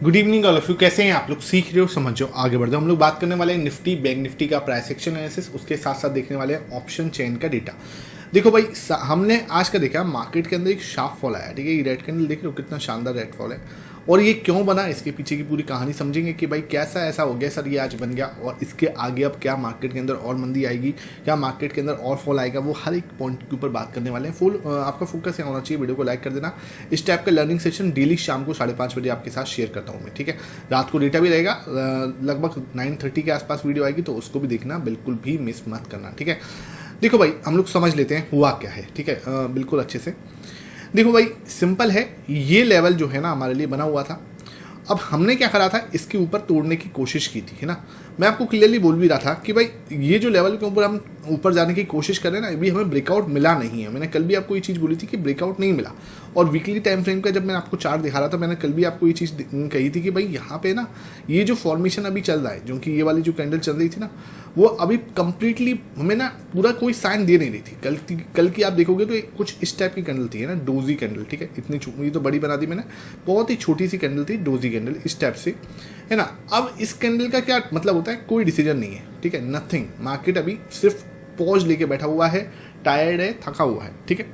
Good evening all of you. कैसे हैं आप लोग? सीख रहे हो, समझो, आगे बढ़ जाओ। हम लोग बात करने वाले हैं निफ्टी बैंक निफ्टी का प्राइस एक्शन एनालिसिस, उसके साथ साथ देखने वाले हैं ऑप्शन चेन का डेटा। देखो भाई, हमने आज का देखा मार्केट के अंदर एक शार्प फॉल आया, ठीक है। ये रेड कैंडल देख रहे हो, कितना शानदार रेड फॉल है। और ये क्यों बना, इसके पीछे की पूरी कहानी समझेंगे कि भाई कैसा ऐसा हो गया सर ये आज बन गया, और इसके आगे अब क्या मार्केट के अंदर और मंदी आएगी, क्या मार्केट के अंदर और फॉल आएगा, वो हर एक पॉइंट के ऊपर बात करने वाले हैं। फुल आपका फोकस यहाँ होना चाहिए। वीडियो को लाइक कर देना। इस टाइप का लर्निंग सेशन डेली शाम को 5:30 बजे आपके साथ शेयर करता हूँ मैं, ठीक है। रात को डेटा भी रहेगा, लगभग 9:30 के आसपास वीडियो आएगी, तो उसको भी देखना, बिल्कुल भी मिस मत करना, ठीक है। देखो भाई, हम लोग समझ लेते हैं हुआ क्या है, ठीक है, बिल्कुल अच्छे से। देखो भाई, सिंपल है। ये लेवल जो है ना हमारे लिए बना हुआ था। अब हमने क्या करा था, इसके ऊपर तोड़ने की कोशिश की थी, है ना। मैं आपको क्लियरली बोल भी रहा था कि भाई ये जो लेवल के ऊपर हम ऊपर जाने की कोशिश कर रहे हैं ना, अभी हमें ब्रेकआउट मिला नहीं है। मैंने कल भी आपको ये चीज़ बोली थी कि ब्रेकआउट नहीं मिला। और वीकली टाइम फ्रेम का जब मैं आपको चार्ट दिखा रहा था, मैंने कल भी आपको ये चीज़ कही थी कि भाई यहाँ पे ना ये जो फॉर्मेशन अभी चल रहा है, जो कि ये वाली जो कैंडल चल रही थी ना, वो अभी कंप्लीटली हमें ना पूरा कोई साइन दे नहीं रही थी। कल की आप देखोगे तो कुछ इस टाइप की कैंडल थी, है ना, डोजी कैंडल, ठीक है। इतनी ये तो बड़ी बना दी मैंने, बहुत ही छोटी सी कैंडल थी, डोजी कैंडल इस टाइप से, है ना। अब इस कैंडल का क्या मतलब होता है, कोई डिसीजन नहीं है, ठीक है, नथिंग। मार्केट अभी सिर्फ पॉज लेके बैठा हुआ है, टायर्ड है, थका हुआ है, ठीक है।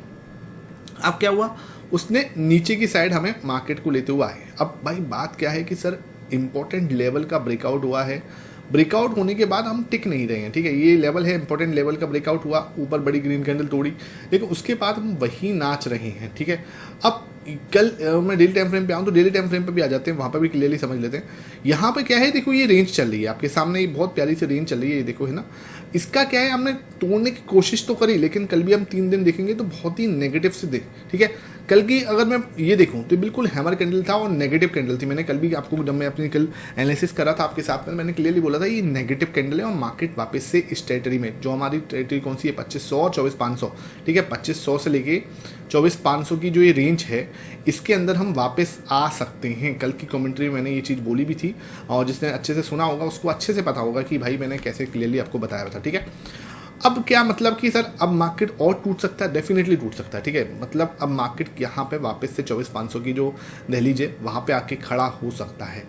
अब क्या हुआ, उसने नीचे की साइड हमें मार्केट को लेते हुआ आए। अब भाई बात क्या है कि सर इंपॉर्टेंट लेवल का ब्रेकआउट हुआ है। ब्रेकआउट होने के बाद हम टिक नहीं रहे हैं, ठीक है। ये लेवल है, इंपॉर्टेंट लेवल का ब्रेकआउट हुआ, ऊपर बड़ी ग्रीन कैंडल तोड़ी, लेकिन उसके बाद हम वही नाच रहे हैं, ठीक है। अब कल मैं डेली टाइम फ्रेम पे आऊँ तो डेली टाइम फ्रेम पे भी आ जाते हैं, वहाँ पर भी क्लियरली समझ लेते हैं। यहाँ पे क्या है, देखो ये रेंज चल रही है आपके सामने, ये बहुत प्यारी सी रेंज चल रही है, ये देखो, है ना। इसका क्या है, हमने तोड़ने की कोशिश तो करी, लेकिन कल भी हम 3 दिन देखेंगे तो बहुत ही नेगेटिव से देख, ठीक है। कल की अगर मैं ये देखूं तो बिल्कुल हैमर कैंडल था और नेगेटिव कैंडल थी। मैंने कल भी आपको, जब मैं अपनी कल एनालिसिस करा था आपके साथ में, मैंने क्लियरली बोला था ये नेगेटिव कैंडल है और मार्केट वापस से इस टेरिटरी में, जो हमारी टेरिटरी कौन सी है, 2500 और 24,500, ठीक है। 2500 से लेके 24,500 की जो ये रेंज है, इसके अंदर हम वापस आ सकते हैं। कल की कमेंट्री में मैंने ये चीज़ बोली भी थी, और जिसने अच्छे से सुना होगा उसको अच्छे से पता होगा कि भाई मैंने कैसे क्लियरली आपको बताया था, ठीक है। अब क्या मतलब कि सर अब मार्केट और टूट सकता है, डेफिनेटली टूट सकता है, ठीक है। मतलब अब मार्केट यहाँ पे वापस से 24,500 की जो दहलीज है वहाँ पे आके खड़ा हो सकता है।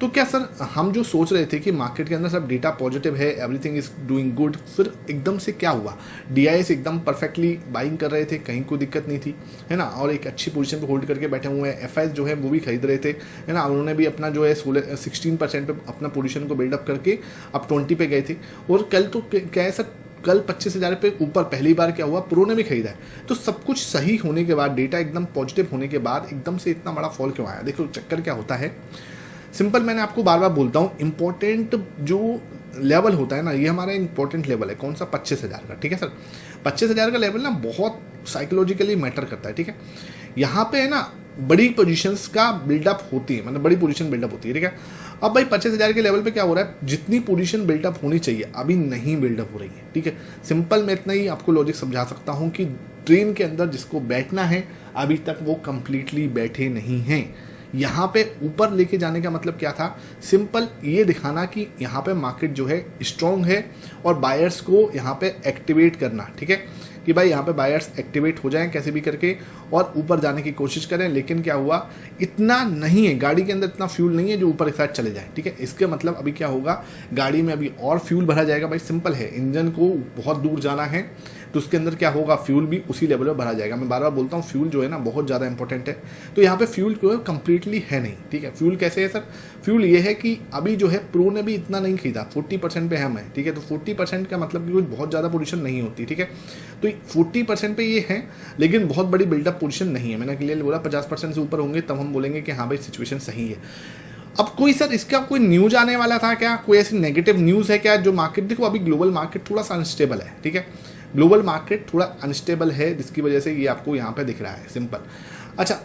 तो क्या सर हम जो सोच रहे थे कि मार्केट के अंदर सब डेटा पॉजिटिव है, एवरीथिंग इज डूइंग गुड, फिर एकदम से क्या हुआ, DIS एकदम परफेक्टली बाइंग कर रहे थे, कहीं कोई दिक्कत नहीं थी, है ना, और एक अच्छी पोजीशन पे होल्ड करके बैठे हुए हैं। FIs जो है वो भी खरीद रहे थे, है ना, उन्होंने भी अपना जो है 16% पे अपना पोजीशन को बिल्डअप करके अब 20 पे गए थे। और कल तो क्या है सर, कल 25,000 पे ऊपर पहली बार क्या हुआ, प्रो ने भी खरीदा है। तो सब कुछ सही होने के बाद, डेटा एकदम पॉजिटिव होने के बाद एकदम से इतना बड़ा फॉल क्यों आया? देखो चक्कर क्या होता है, सिंपल, मैंने आपको बार बार बोलता हूँ, इंपॉर्टेंट जो लेवल होता है ना, ये हमारा इंपॉर्टेंट लेवल है। कौन सा? 25,000 का, ठीक है सर। 25,000 का लेवल ना बहुत साइकोलॉजिकली मैटर करता है, ठीक है। यहाँ पे है ना बड़ी पोजीशंस का बिल्डअप होती है, मतलब बड़ी पोजीशन बिल्डअप होती है, ठीक है। अब भाई 25,000 के लेवल पे क्या हो रहा है, जितनी पोजीशन बिल्डअप होनी चाहिए अभी नहीं बिल्डअप हो रही है, ठीक है। सिंपल मैं इतना ही आपको लॉजिक समझा सकता हूँ कि ट्रेन के अंदर जिसको बैठना है अभी तक वो कंप्लीटली बैठे नहीं हैं। यहाँ पे ऊपर लेके जाने का मतलब क्या था, सिंपल ये दिखाना कि यहाँ पे मार्केट जो है स्ट्रॉन्ग है और बायर्स को यहाँ पे एक्टिवेट करना, ठीक है, कि भाई यहाँ पे बायर्स एक्टिवेट हो जाएं कैसे भी करके और ऊपर जाने की कोशिश करें। लेकिन क्या हुआ, इतना नहीं है, गाड़ी के अंदर इतना फ्यूल नहीं है जो ऊपर एक साइड चले जाए, ठीक है। इसके मतलब अभी क्या होगा, गाड़ी में अभी और फ्यूल भरा जाएगा। भाई सिंपल है, इंजन को बहुत दूर जाना है तो उसके अंदर क्या होगा, फ्यूल भी उसी लेवल में भरा जाएगा। मैं बार बार बोलता हूँ फ्यूल जो है ना बहुत ज़्यादा इंपॉर्टेंट है। तो यहाँ पे फ्यूल जो है कंप्लीटली है नहीं, ठीक है। फ्यूल कैसे है सर, फ्यूल ये है कि अभी जो है प्रो ने भी इतना नहीं खरीदा, 40% पे हम है, ठीक है। तो 40% का मतलब कि कुछ बहुत ज़्यादा पोजीशन नहीं होती, ठीक है। तो 40% पे ये है, लेकिन बहुत बड़ी बिल्डअप पोजीशन नहीं है। मैंने क्लियरली बोला 50% से ऊपर होंगे तब हम बोलेंगे कि हाँ भाई सिचुएशन सही है। अब कोई सर इसका कोई न्यूज आने वाला था क्या, कोई ऐसी नेगेटिव न्यूज़ है क्या जो मार्केट, देखो अभी ग्लोबल मार्केट थोड़ा सा अनस्टेबल है, ठीक है। ग्लोबल मार्केट थोड़ा अनस्टेबल है, जिसकी वजह से ये आपको यहाँ पे दिख रहा है, सिंपल। अच्छा,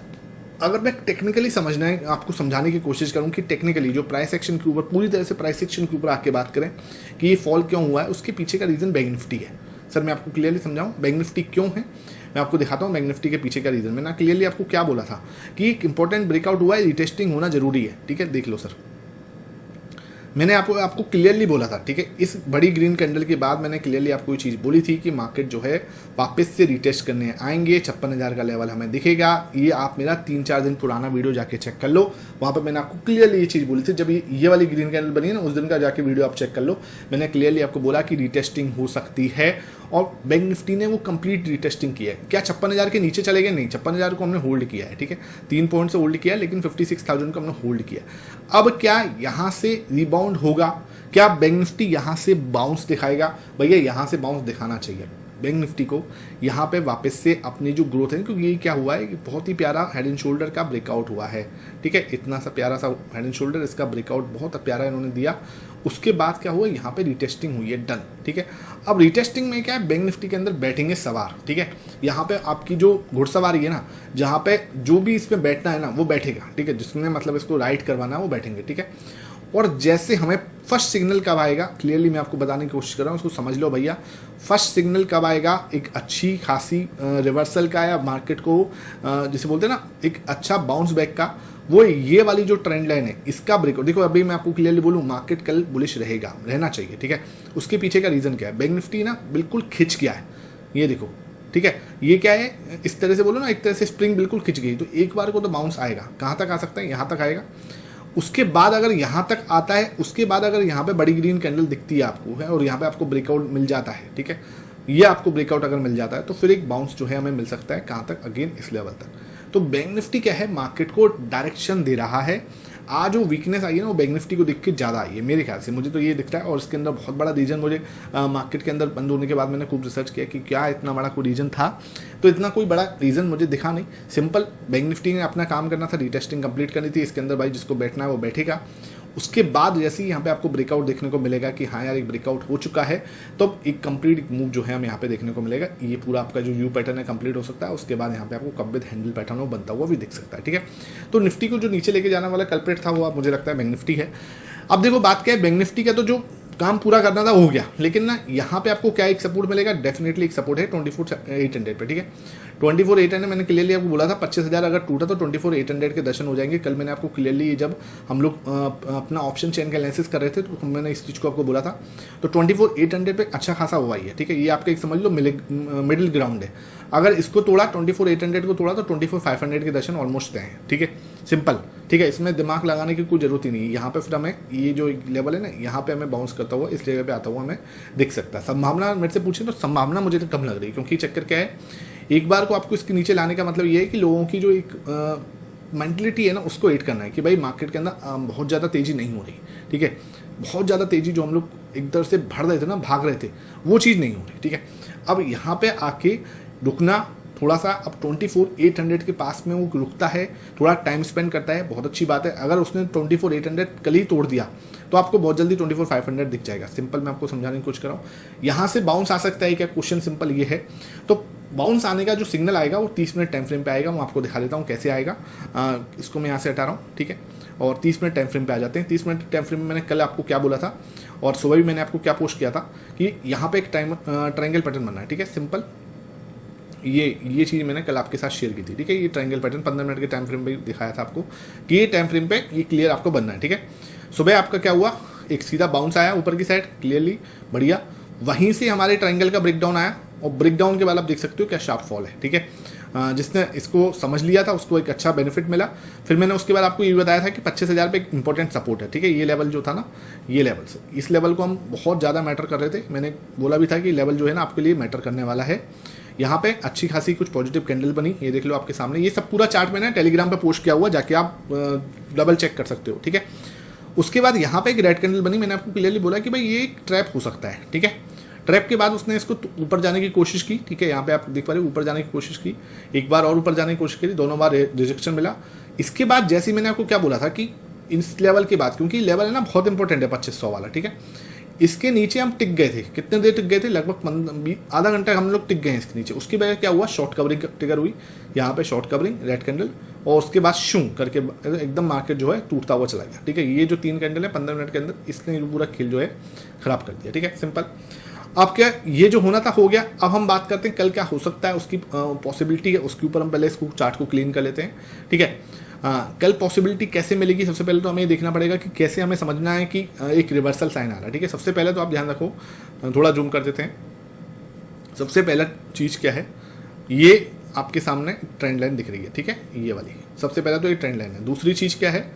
अगर मैं टेक्निकली समझना है, आपको समझाने की कोशिश करूँ कि टेक्निकली जो प्राइस एक्शन के ऊपर, पूरी तरह से प्राइस एक्शन के ऊपर आके बात करें कि ये फॉल क्यों हुआ है, उसके पीछे का रीज़न बैंक निफ्टी है। सर मैं आपको क्लियरली समझाऊँ बैंक निफ्टी क्यों है, मैं आपको दिखाता हूँ बैंक निफ्टी के पीछे का रीज़न। मैंने क्लियरली आपको क्या बोला था कि एक इंपॉर्टेंट ब्रेकआउट हुआ है, रिटेस्टिंग होना जरूरी है, ठीक है। देख लो सर, मैंने आपको क्लियरली बोला था, ठीक है, इस बड़ी ग्रीन कैंडल के बाद मैंने क्लियरली आपको ये चीज़ बोली थी कि मार्केट जो है वापस से रिटेस्ट करने आएंगे, 56,000 का लेवल हमें दिखेगा। ये आप मेरा 3-4 दिन पुराना वीडियो जाके चेक कर लो, वहाँ पर मैंने आपको क्लियरली ये चीज़ बोली थी। जब ये वाली ग्रीन कैंडल बनी है ना, उस दिन का जाके वीडियो आप चेक कर लो, मैंने क्लियरली आपको बोला कि रिटेस्टिंग हो सकती है। और बैंक निफ्टी ने वो कंप्लीट रिटेस्टिंग किया है। क्या 56,000 के नीचे चले गए? नहीं, 56,000 को हमने होल्ड किया है, ठीक है, 3 पॉइंट से होल्ड किया है, लेकिन 56,000 को हमने होल्ड किया। अब क्या यहाँ से रिबाउंड होगा? क्या बैंक निफ्टी यहाँ से बाउंस दिखाएगा? भैया यहाँ से बाउंस दिखाना चाहिए बैंक निफ्टी को, यहाँ पे वापस से अपनी जो ग्रोथ है, क्योंकि ये क्या हुआ है कि बहुत ही प्यारा हेड एंड शोल्डर का ब्रेकआउट हुआ है, ठीक है, इतना सा प्यारा सा हेड एंड शोल्डर, इसका ब्रेकआउट बहुत प्यारा इन्होंने दिया। उसके बाद क्या हुआ, यहाँ पे रिटेस्टिंग हुई है, डन, ठीक है। अब रिटेस्टिंग में क्या है, बैंक निफ्टी के अंदर बैठेंगे सवार, ठीक है, यहाँ पे आपकी जो घुड़सवारी है ना, जहाँ पे जो भी इस पे बैठना है ना वो बैठेगा, ठीक है, जिसने मतलब इसको राइड करवाना है वो बैठेंगे, ठीक है। और जैसे हमें फर्स्ट सिग्नल कब आएगा, क्लियरली मैं आपको बताने की कोशिश कर रहा हूँ, उसको समझ लो भैया। फर्स्ट सिग्नल कब आएगा, एक अच्छी खासी रिवर्सल का या मार्केट को जिसे बोलते हैं ना एक अच्छा बाउंस बैक का, वो ये वाली जो ट्रेंड लाइन है इसका ब्रेकआउट। देखो अभी मैं आपको क्लियरली बोलूँ, मार्केट कल बुलिश रहेगा, रहना चाहिए, ठीक है। उसके पीछे का रीज़न क्या है, बैंक निफ्टी ना बिल्कुल खिंच गया है, ये देखो, ठीक है, ये क्या है, इस तरह से बोलो ना, एक तरह से स्प्रिंग बिल्कुल खिंच गई, तो एक बार को तो बाउंस आएगा, कहाँ तक आ सकता है, यहाँ तक आएगा। उसके बाद अगर यहाँ तक आता है, उसके बाद अगर यहाँ पे बड़ी ग्रीन कैंडल दिखती है आपको, है, और यहाँ पे आपको ब्रेकआउट मिल जाता है, ठीक है, ये आपको ब्रेकआउट अगर मिल जाता है तो फिर एक बाउंस जो है हमें मिल सकता है, कहाँ तक, अगेन इस लेवल तक। तो बैंक निफ्टी क्या है, मार्केट को डायरेक्शन दे रहा है। आज जो वीकनेस आई है ना, वो बैंक निफ्टी को दिख के ज़्यादा आई है मेरे ख्याल से, मुझे तो ये दिखता है। और इसके अंदर बहुत बड़ा रीज़न मुझे मार्केट के अंदर बंद होने के बाद मैंने खूब रिसर्च किया कि क्या इतना बड़ा कोई रीज़न था, तो इतना कोई बड़ा रीज़न मुझे दिखा नहीं। सिंपल बैंक निफ्टी ने अपना काम करना था, रिटेस्टिंग कंप्लीट करनी थी, इसके अंदर भाई जिसको बैठना है वो बैठेगा। उसके बाद जैसे ही यहाँ पे आपको ब्रेकआउट देखने को मिलेगा कि हाँ यार एक ब्रेकआउट हो चुका है, तो एक कंप्लीट मूव जो है हमें यहाँ पे देखने को मिलेगा। ये पूरा आपका जो यू पैटर्न है कंप्लीट हो सकता है, उसके बाद यहाँ पे आपको कब विद हैंडल पैटर्न वो बनता हुआ भी दिख सकता है, ठीक है। तो निफ्टी को जो नीचे लेके जाने वाला कल्प्रेट था वो अब मुझे लगता है बैंक निफ्टी है। अब देखो बात क्या है, बैंक निफ्टी का तो जो काम पूरा करना था हो गया, लेकिन ना यहाँ पे आपको क्या एक सपोर्ट मिलेगा, डेफिनेटली एक सपोर्ट है 24,800 पे, ठीक है। 24,800 मैंने क्लियरली आपको बोला था, 25,000 अगर टूटा तो 24,800 के दर्शन हो जाएंगे। कल मैंने आपको क्लियरली जब हम लोग अपना ऑप्शन चेन का एनालिसिस कर रहे थे तो मैंने इस चीज़ को आपको बोला था। तो 24,800 पे अच्छा खासा हुआ ही है, ठीक है, ये आपका एक समझ लो मिडिल ग्राउंड है। अगर इसको तोड़ा 24,800 को तोड़ा तो 24,500 के दर्शन ऑलमोस्ट तय हैं, ठीक है, सिंपल, ठीक है, इसमें दिमाग लगाने की कोई जरूरत ही नहीं है। यहाँ पे फिर हमें ये जो लेवल है ना, यहाँ पे हमें बाउंस करता हुआ इस लेवल पे आता हुआ हमें दिख सकता है। संभावना मेरे से पूछे तो संभावना मुझे तो कम लग रही है, क्योंकि चक्कर क्या है, एक बार को आपको इसके नीचे लाने का मतलब ये है कि लोगों की जो एक मेंटलिटी है ना उसको एड करना है कि भाई मार्केट के अंदर बहुत ज़्यादा तेज़ी नहीं हो रही, ठीक है, बहुत ज़्यादा तेज़ी जो हम लोग एक तरह से भर रहे थे ना, भाग रहे थे, वो चीज़ नहीं हो रही, ठीक है। अब यहाँ पे आके रुकना थोड़ा सा, अब 24,800 के पास में वो रुकता है, थोड़ा टाइम स्पेंड करता है, बहुत अच्छी बात है। अगर उसने 24,800 कल ही तोड़ दिया तो आपको बहुत जल्दी 24,500 दिख जाएगा। सिंपल मैं आपको समझाने की कोशिश कर रहा हूँ। यहाँ से बाउंस आ सकता है क्या, क्वेश्चन सिंपल ये है। तो बाउंस आने का जो सिग्नल आएगा वो 30 मिनट टाइम फ्रेम पे आएगा, मैं आपको दिखा देता हूँ कैसे आएगा। इसको मैं यहाँ से हटा रहा हूँ, ठीक है, और 30 मिनट टाइम फ्रेम पे आ जाते हैं। 30 मिनट टाइम फ्रेम में मैंने कल आपको क्या बोला था और सुबह भी मैंने आपको क्या पोस्ट किया था कि यहाँ पे एक ट्रायंगल पैटर्न बनना है, ठीक है, सिंपल ये चीज़ मैंने कल आपके साथ शेयर की थी, ठीक है। ये ट्रायंगल पैटर्न 15 मिनट के टाइम फ्रेम पे दिखाया था आपको कि ये टाइम फ्रेम पे ये क्लियर आपको बनना है, ठीक है। सुबह आपका क्या हुआ, एक सीधा बाउंस आया ऊपर की साइड, क्लियरली बढ़िया, वहीं से हमारे ट्रायंगल का ब्रेकडाउन आया और ब्रेकडाउन के बाद आप देख सकते हो क्या शार्प फॉल है, ठीक है। जिसने इसको समझ लिया था उसको एक अच्छा बेनिफिट मिला। फिर मैंने उसके बाद आपको ये बताया था कि 25,000 पे एक इंपॉर्टेंट सपोर्ट है, ठीक है। ये लेवल जो था ना, ये लेवल से इस लेवल को हम बहुत ज़्यादा मैटर कर रहे थे। मैंने बोला भी था कि लेवल जो है ना आपके लिए मैटर करने वाला है। यहाँ पे अच्छी खासी कुछ पॉजिटिव कैंडल बनी, ये देख लो आपके सामने। ये सब पूरा चार्ट मैंने टेलीग्राम पे पोस्ट किया हुआ, जाके आप डबल चेक कर सकते हो, ठीक है। उसके बाद यहाँ पे एक रेड कैंडल बनी, मैंने आपको क्लियरली बोला कि भाई ये एक ट्रैप हो सकता है, ठीक है। ट्रैप के बाद उसने इसको ऊपर जाने की कोशिश की, ठीक है, यहाँ पे आप देख पा रहे हो ऊपर जाने की कोशिश की, एक बार और ऊपर जाने की कोशिश करी, दोनों बार रिजेक्शन मिला। इसके बाद जैसे ही मैंने आपको क्या बोला था कि इस लेवल के बाद, क्योंकि लेवल है ना बहुत इंपॉर्टेंट है 2500 वाला, ठीक है, इसके नीचे हम टिक गए थे। कितने देर टिक गए थे, लगभग आधा घंटा हम लोग टिक गए हैं इसके नीचे। उसके बाद क्या हुआ, शॉर्ट कवरिंग ट्रिगर हुई, यहाँ पे शॉर्ट कवरिंग रेड कैंडल, और उसके बाद शू करके एकदम मार्केट जो है टूटता हुआ चला गया, ठीक है। ये जो 3 कैंडल है 15 मिनट के अंदर, इसने पूरा खेल जो है खराब कर दिया, ठीक है, सिंपल। अब क्या, ये जो होना था हो गया। अब हम बात करते हैं कल क्या हो सकता है, उसकी पॉसिबिलिटी है, उसके ऊपर हम पहले इसको चार्ट को क्लीन कर लेते हैं, ठीक है। कल पॉसिबिलिटी कैसे मिलेगी, सबसे पहले तो हमें ये देखना पड़ेगा कि कैसे हमें समझना है कि एक रिवर्सल साइन आ रहा है। ठीक है, सबसे पहले तो आप ध्यान रखो, थोड़ा जूम कर देते हैं। सबसे पहला चीज़ क्या है, ये आपके सामने ट्रेंड लाइन दिख रही है। ठीक है, ये वाली सबसे पहला तो ये ट्रेंड लाइन है। दूसरी चीज़ क्या है,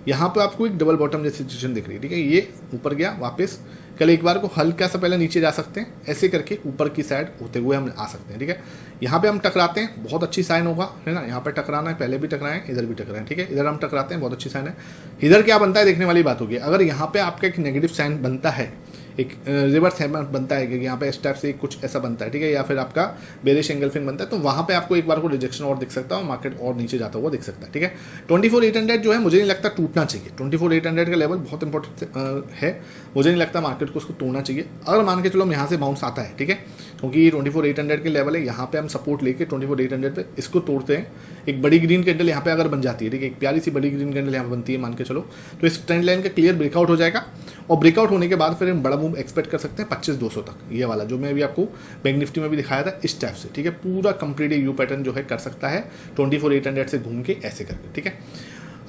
यहाँ पे आपको एक डबल बॉटम जैसी सिचुएशन दिख रही है। ठीक है, ये ऊपर गया वापस, कल एक बार को हल्का सा पहले नीचे जा सकते हैं, ऐसे करके ऊपर की साइड होते हुए हम आ सकते हैं। ठीक है, यहाँ पे हम टकराते हैं, बहुत अच्छी साइन होगा, है ना। यहाँ पे टकराना है, पहले भी टकराए, इधर भी टकराए। ठीक है, इधर हम टकराते हैं, बहुत अच्छी साइन है। इधर क्या बनता है देखने वाली बात होगी। अगर यहाँ पे आपका एक नेगेटिव साइन बनता है, एक रिवर्स हैमर बनता है कि यहाँ पे इस टाइप से कुछ ऐसा बनता है। ठीक है, या फिर आपका बेरिश एंगल्फिंग बनता है, तो वहाँ पे आपको एक बार को रिजेक्शन और दिख सकता है और मार्केट और नीचे जाता हुआ दिख सकता है। ठीक है, 24,800 जो है मुझे नहीं लगता टूटना चाहिए। 24,800 का लेवल बहुत इंपॉर्टेंट है, मुझे नहीं लगता मार्केट को उसको तोड़ना चाहिए। अगर मान के चलो हम यहाँ से बाउंस आता है, ठीक है, क्योंकि 24,800 के लेवल है, यहाँ पे हम सपोर्ट लेके 24,800 पे इसको तोड़ते हैं, एक बड़ी ग्रीन कैंडल यहाँ पे अगर बन जाती है, ठीक है, एक प्यारी सी बड़ी ग्रीन कैंडल यहाँ बनती है मान के चलो, तो इस ट्रेंड लाइन का क्लियर ब्रेकआउट हो जाएगा। और ब्रेकआउट होने के बाद फिर हम बड़ा मूव एक्सपेक्ट कर सकते हैं 25,200 तक, ये वाला जो मैं अभी आपको बैंक निफ्टी में भी दिखाया था इस टाइप से। ठीक है, पूरा कंप्लीट यू पैटर्न जो है कर सकता है 24,800 से घूम के ऐसे करके। ठीक है,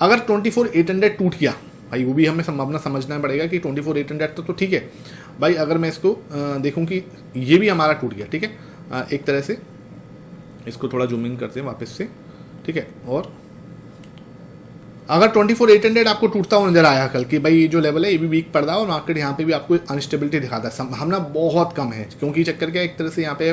अगर 24,800 टूट गया भाई, वो भी हमें संभावना समझना पड़ेगा कि 24,800 तो ठीक है भाई। अगर मैं इसको देखूं कि ये भी हमारा टूट गया, ठीक है, एक तरह से इसको थोड़ा जूमिंग करते हैं वापस से। ठीक है, और अगर 24,800 आपको टूटता हुआ नजर आया कल कि भाई ये जो लेवल है ये भी वीक पड़ रहा है और मार्केट यहाँ पे भी आपको अनस्टेबिलिटी दिखाता है, संभावना बहुत कम है, क्योंकि चक्कर क्या एक तरह से यहाँ पे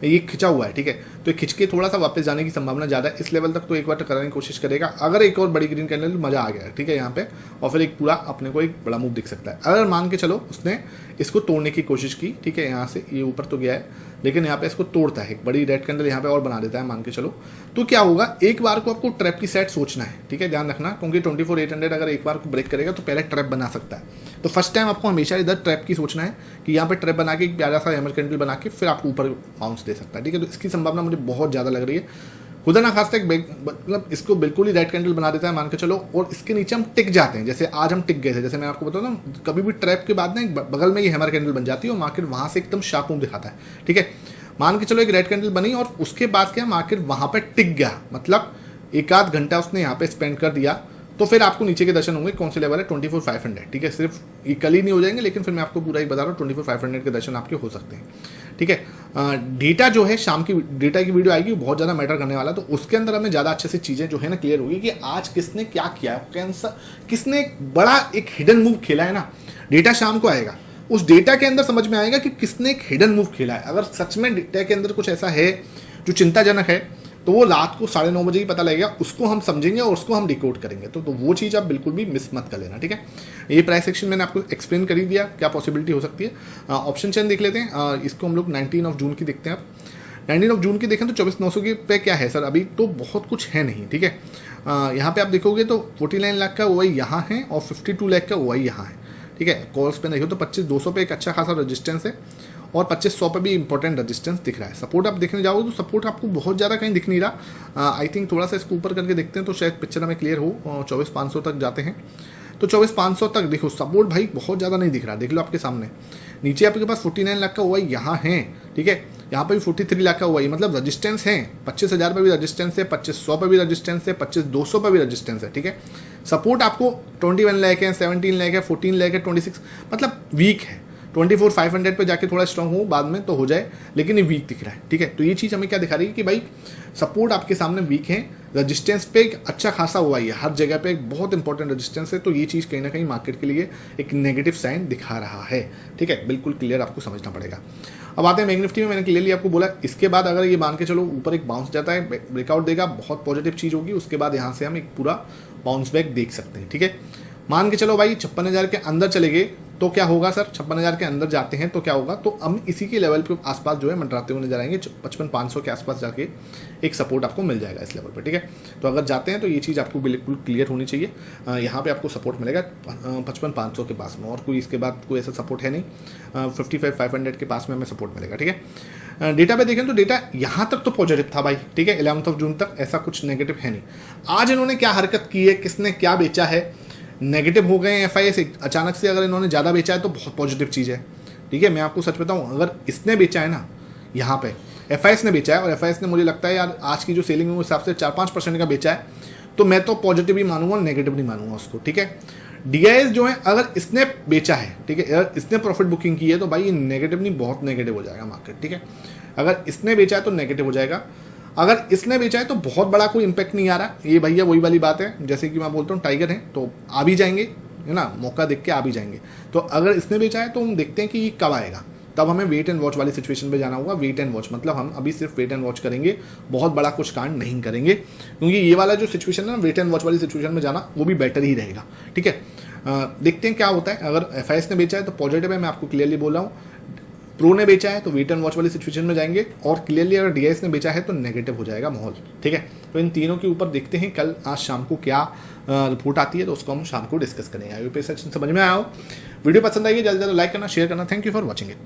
ये खिंचा हुआ है। ठीक है, तो खिंच के थोड़ा सा वापस जाने की संभावना ज़्यादा है। इस लेवल तक तो एक बार टकराने की कोशिश करेगा, अगर एक और बड़ी ग्रीन कैंडल मजा आ गया, ठीक है, यहाँ पे, और फिर एक पूरा अपने को एक बड़ा मूव दिख सकता है। अगर मान के चलो उसने इसको तोड़ने की कोशिश की, ठीक है, यहाँ से ये ऊपर तो गया है लेकिन यहाँ पे इसको तोड़ता है, एक बड़ी रेड कैंडल यहाँ पे और बना देता है मान के चलो, तो क्या होगा, एक बार को आपको ट्रैप की साइड सोचना है। ठीक है, ध्यान रखना, क्योंकि 24,800 अगर एक बार को ब्रेक करेगा तो पहले ट्रैप बना सकता है। तो फर्स्ट टाइम आपको हमेशा इधर ट्रैप की सोचना है कि यहाँ पे ट्रैप बना के एक प्यारा सा हैमर कैंडल बना के फिर आपको ऊपर बाउंस दे सकता है। ठीक है, तो इसकी संभावना मुझे बहुत ज़्यादा लग रही है। खुदा ना खास मतलब इसको बिल्कुल ही रेड कैंडल बना देता है मान के चलो, और इसके नीचे हम टिक जाते हैं, जैसे आज हम टिक गए थे। जैसे मैं आपको बताता हूँ, कभी भी ट्रैप के बाद ना बगल में ये हैमर कैंडल बन जाती है और मार्केट वहाँ से एकदम शार्प मूव दिखाता है। ठीक है, मान के चलो एक रेड कैंडल बनी और उसके बाद क्या मार्केट वहाँ पर टिक गया, मतलब एक आध घंटा उसने यहाँ पे स्पेंड कर दिया, तो फिर आपको नीचे के दर्शन होंगे। कौन से लेवल है, 24,500। ठीक है, सिर्फ ये कल ही नहीं हो जाएंगे, लेकिन फिर मैं आपको पूरा ही बता रहा हूँ 24,500 के दर्शन आपके हो सकते हैं। ठीक है, डेटा जो है शाम की डेटा की वीडियो आएगी, बहुत ज़्यादा मैटर करने वाला है, तो उसके अंदर हमें ज़्यादा अच्छे से चीज़ें जो है ना क्लियर होगी कि आज किसने क्या किया, किसने एक बड़ा एक हिडन मूव खेला है ना। डेटा शाम को आएगा, उस डेटा के अंदर समझ में आएगा कि किसने एक हिडन मूव खेला है। अगर सच में डेटा के अंदर कुछ ऐसा है जो चिंताजनक है, तो वो रात को 9:30 बजे ही पता लगेगा, उसको हम समझेंगे और उसको हम डिकोड करेंगे। तो वो चीज़ आप बिल्कुल भी मिस मत कर लेना। ठीक है, ये प्राइस एक्शन मैंने आपको एक्सप्लेन कर ही दिया, क्या पॉसिबिलिटी हो सकती है। ऑप्शन चेन देख लेते हैं, इसको हम लोग 19 जून की देखते हैं। आप 19 जून की देखें तो 24,900 के पे क्या है सर, अभी तो बहुत कुछ है नहीं। ठीक है, यहाँ पे आप देखोगे तो 49 लाख का ओआई यहाँ है और 52 लाख का ओआई यहाँ है। ठीक है, कॉल्स पे देखो तो 25,200 पे एक अच्छा खासा रेजिस्टेंस है और 2500 पे भी इंपॉर्टेंट रेजिस्टेंस दिख रहा है। सपोर्ट आप देखने जाओगे तो सपोर्ट आपको बहुत ज़्यादा कहीं दिख नहीं रहा। आई थिंक थोड़ा सा इसको ऊपर करके देखते हैं तो शायद पिक्चर हमें क्लियर हो। 24,500 तक जाते हैं तो 24,500 तक देखो सपोर्ट भाई बहुत ज़्यादा नहीं दिख रहा, देख लो आपके सामने। नीचे आपके पास 49 लाख का हुआ यहाँ है। ठीक है, यहाँ पर भी 43 लाख का हुआ, मतलब रजिस्टेंस है। 25,000 पर भी रजिस्टेंस है, 2500 पर भी रजिस्टेंस है, 25,200 पर भी रजिस्टेंस है। ठीक है, सपोर्ट आपको 21 लाख है, 17 लाख है, 14 लाख है, 26, मतलब वीक है। 24,500 पे जाके थोड़ा स्ट्रांग हो बाद में तो हो जाए, लेकिन ये वीक दिख रहा है। ठीक है, तो ये चीज़ हमें क्या दिखा रही है कि भाई सपोर्ट आपके सामने वीक है, रजिस्टेंस पे एक अच्छा खासा हुआ है, हर जगह पे एक बहुत इंपॉर्टेंट रजिस्टेंस है। तो ये चीज़ कहीं ना कहीं मार्केट के लिए एक नेगेटिव साइन दिखा रहा है। ठीक है, बिल्कुल क्लियर आपको समझना पड़ेगा। अब आते हैं बैंक निफ्टी में, मैंने क्लियरली आपको बोला इसके बाद अगर ये मान के चलो ऊपर एक बाउंस जाता है, ब्रेकआउट देगा, बहुत पॉजिटिव चीज़ होगी, उसके बाद यहाँ से हम एक पूरा बाउंस बैक देख सकते हैं। ठीक है, मान के चलो भाई 56,000 के अंदर चले गए तो क्या होगा सर, 56,000 के अंदर जाते हैं तो क्या होगा, तो हम इसी के लेवल के आसपास जो है मंडराते हुए नजर आएंगे। 55,500 के आसपास जाके एक सपोर्ट आपको मिल जाएगा इस लेवल पर। ठीक है, तो अगर जाते हैं तो ये चीज़ आपको बिल्कुल क्लियर होनी चाहिए। यहाँ पे आपको सपोर्ट मिलेगा 55,500 के पास में, और कोई इसके बाद कोई ऐसा सपोर्ट है नहीं। 55,500 के पास में हमें सपोर्ट मिलेगा। ठीक है, डेटा पे देखें तो डेटा यहाँ तक तो पॉजिटिव था भाई। ठीक है, 11 जून तक ऐसा कुछ नेगेटिव है नहीं। आज इन्होंने क्या हरकत की है, किसने क्या बेचा है, नेगेटिव हो गए हैं FIS अचानक से। अगर इन्होंने ज़्यादा बेचा है तो बहुत पॉजिटिव चीज़ है। ठीक है, मैं आपको सच बताऊं, अगर इसने बेचा है ना, यहाँ पे FIS ने बेचा है, और FIS ने मुझे लगता है यार आज की जो सेलिंग है उस हिसाब से 4-5% का बेचा है, तो मैं तो पॉजिटिव ही मानूंगा, नेगेटिव नहीं मानूंगा उसको, ठीक है। डीआईएस जो है अगर इसने बेचा है, ठीक है, अगर इसने प्रॉफिट बुकिंग की है तो भाई ये नेगेटिव नहीं, बहुत नेगेटिव हो जाएगा मार्केट, ठीक है। अगर इसने बेचा है तो नेगेटिव हो जाएगा, अगर इसने बेचा है तो बहुत बड़ा कोई इंपैक्ट नहीं आ रहा। ये भैया वही वाली बात है, जैसे कि मैं बोलता हूँ टाइगर है तो आ भी जाएंगे, है ना, मौका देख के आ भी जाएंगे। तो अगर इसने बेचा है तो हम देखते हैं कि ये कब आएगा, तब हमें वेट एंड वॉच वाली सिचुएशन पे जाना होगा। वेट एंड वॉच मतलब हम अभी सिर्फ वेट एंड वॉच करेंगे, बहुत बड़ा कुछ कांड नहीं करेंगे, क्योंकि ये वाला जो सिचुएशन है ना, वेट एंड वॉच वाली सिचुएशन में जाना वो भी बेटर ही रहेगा, ठीक है। देखते हैं क्या होता है। अगर एफआईएस ने बेचा है तो पॉजिटिव है, मैं आपको क्लियरली बोल रहा हूँ। प्रो ने बेचा है तो वेट एंड वॉच वाली सिचुएशन में जाएंगे, और क्लियरली अगर डीआईएस ने बेचा है तो नेगेटिव हो जाएगा माहौल, ठीक है। तो इन तीनों के ऊपर देखते हैं कल आज शाम को क्या रिपोर्ट आती है, तो उसको हम शाम को डिस्कस करेंगे। आई होप ये सेशन समझ में आया हो। वीडियो पसंद आई है जल्दी से लाइक करना, शेयर करना। Thank you for watching it.